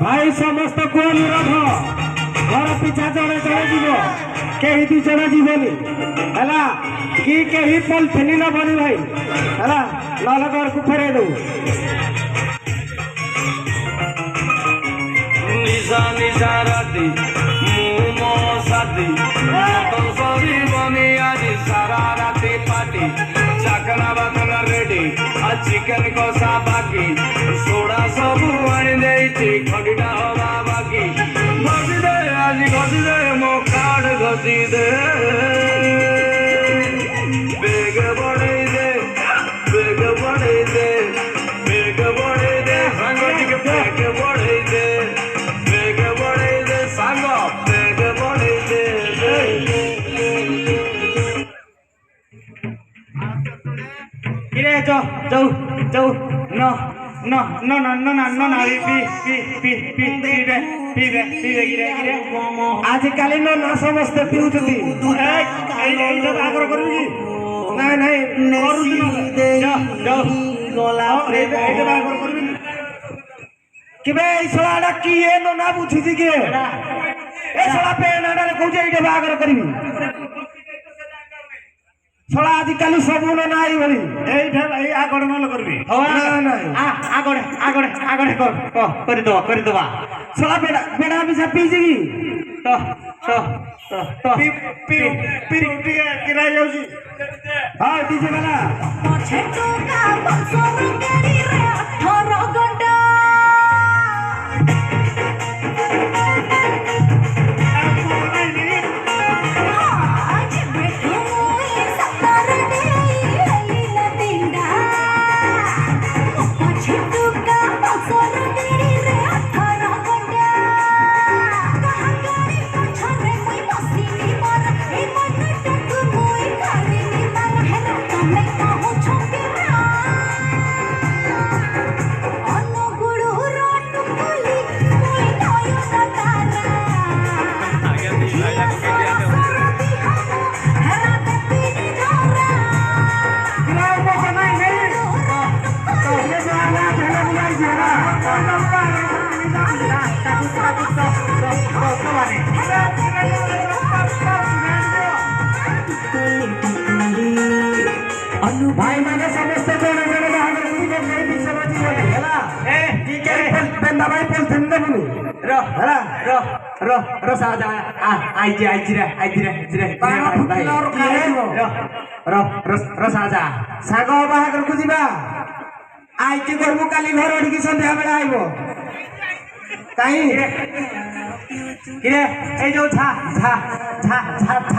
भाई समस्त को अनुरोध घर पिछा जड़े जड़े जीव कहीं दी जड़े जीवनी है कि कहीं पॉलिथिन नबनी भाई है ना घर को फेरे दो निशा निशा राती मुमो साथी तो सभी बनी आज सारा राती पार्टी चाकना बाकना रेडी आ चिकन कषा बाकी सोडा सब आनी देइछि खंडीटा हवा बाकी घसी दे आज घसी दे मो कार्ड घसी दे बेग बढ़ाई दे बेग बढ़ाई दे बेग बढ़ाई दे संग टिके बेग बढ़ाई दे बेग बढ़ाई दे संग बेग बढ़ाई दे किरे जो जो जो no no no no no no no no pibe gire आजिकाली नो ना समझते पिउचती এই তো আগ্রহ করবি কি নাই নাই করুছি না যাও গলা এই তো আগ্রহ করবি কিবে এই ছড়াটা কি এ নো না বুঝিছি কি এ ছড়া পে নাডা কইছে এইটা আগ্রহ করবি ছড়া আজিকালি সবুন নাই বলি এইটা এই আগড় নল করবি না না আগড় আগড় আগড় করি দবা ছড়া বেড়া বেড়া বিছা পিজি কি তো তো তো পি পি পি কিরাই যাউছি হ্যাঁ ডিজে বালা পছে টুকা বংশর গেরি রে 18 ঘন্টা भाई मैंने समझते जोड़े जोड़े बाहर मुझे नहीं भी समझ बोले हैला ए ठीक है बंदा भाई बोल ठंडे मुनु रो हैला रो रो साजा आई रे भाई रो साजा सागो बाहर को जीवा आई के करबो काली घर ओडी की संध्या बेला आइबो काई किरे ए जो छा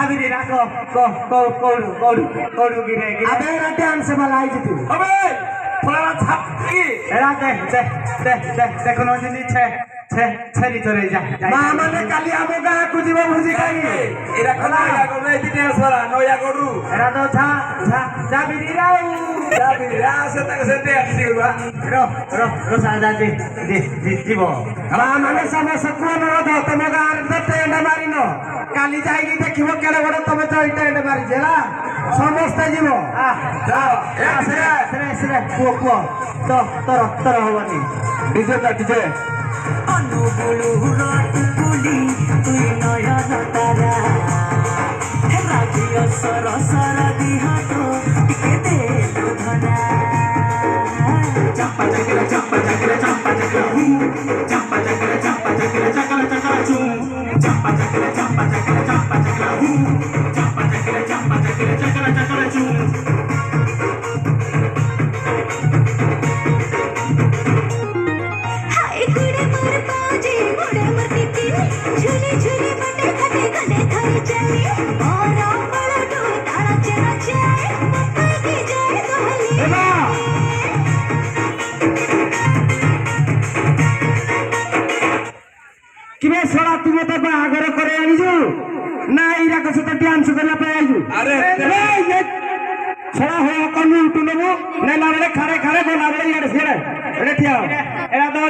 बिरी राखो कोडू किरे अबे रा डांस वाला आई जी तू अबे फलाना छाप की एरा दे कोनो जिनी छेरी चरे जा मामा ने काली आमो गा कुजीबो भुजी खाई एरा खला या को नै दिने सरा नया गरु एरा तो छा बिरी रा से तक से दे दिबा रो साजा दे जीवो मामा ने समय सकवा न रो तमे गा रे टेंड मारिनो काली जाईगी देखिबो केडे बड तमे तो टेंड मारि जेला समस्त जीवो से पुओ तो तर होवनी डीजे अनुगुलु रटुकुली तुई नयन तारा राजियो सर दिहातो टिके दे लुधना चंपा चकरा चकरा चूम चंपा चकरा चकरा चूम किबे सड़ा तुमे तो बाहागर करे आनिजु ना इरा को सते डांस करला पे आइजु अरे ये सड़ा हो कनु टुनबो नै लाबले खारे गो लाबले यार सेरे एडे ठिया एरा तो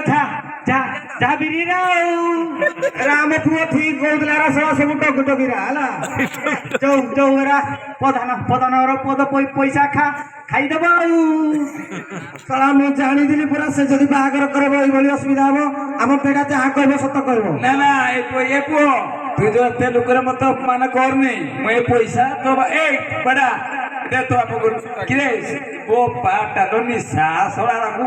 जा बिरी राम पुओ ठीक गोदलारा सड़ा सब टगिरा हला जो एरा पदान रो पद पैसा खाई देबो ଶଳା ମୁଁ ଜାଣିଥିଲି ପୁରା ସେ ଯଦି ବାହାଘର କରିବ ଏଇଭଳି ଅସୁବିଧା ହବ ଆମ ବେଟା ଯାହା କହିବ ସତ କହିବ ନା ନା ଏ ପୁଅ তুই তো এতে লোকের মতো মানে করনি মই পয়সা তো এই বড়া এটা তো আপু কি রে ও পাটা তো নিশা সরা রাখু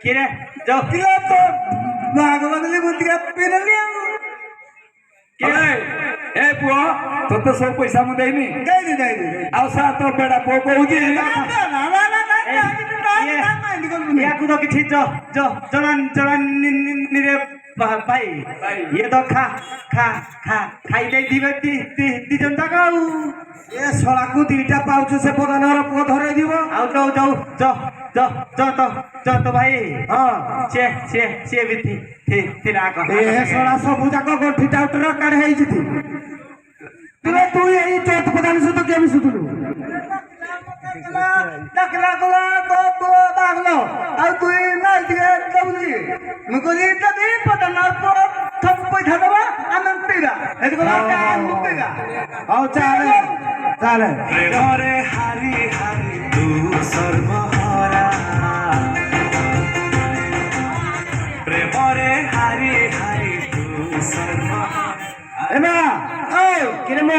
কি রে যাও কি রে তো বাগবান লে বুদ্ধিয়া পেনলি কি রে এ পুଅ তো তো সব পয়সা মু দেইনি দেইনি ଆଉ ସା ତ ବେଡା ପୁଅ କହୁଛି ইয়াকু তো কিছু জনানিরে ভাই ইয়ে তো খাই দেই দিবে ଦି জন টাকা ଆଉ এ শলাকু দুইটা পাউଛୁ ସେ প্রধানর পুଅ ধরে দিব ଆଉ যাও তো ভাই হ্যাঁ সে ବି ଥିଲା এ শলা ସବୁ ଯାକ গঠি ডাউটর কাড় ହେଇଛି তুই এই চোট প্রধান সুতো কেমি সুতুলু ডাকলা গলা তো বাগলো আর তুই মাল দিয়ে দবলি মুকলি তবে পতনার পর থপ পয়সা দেবা আনন্দ পেগা এদিকে কাম পেগা আও চালে প্রেমরে হারি হারি তু সর্বহারা প্রেমরে হারি হারি তু সর্বহারা এমা ও কিরে মো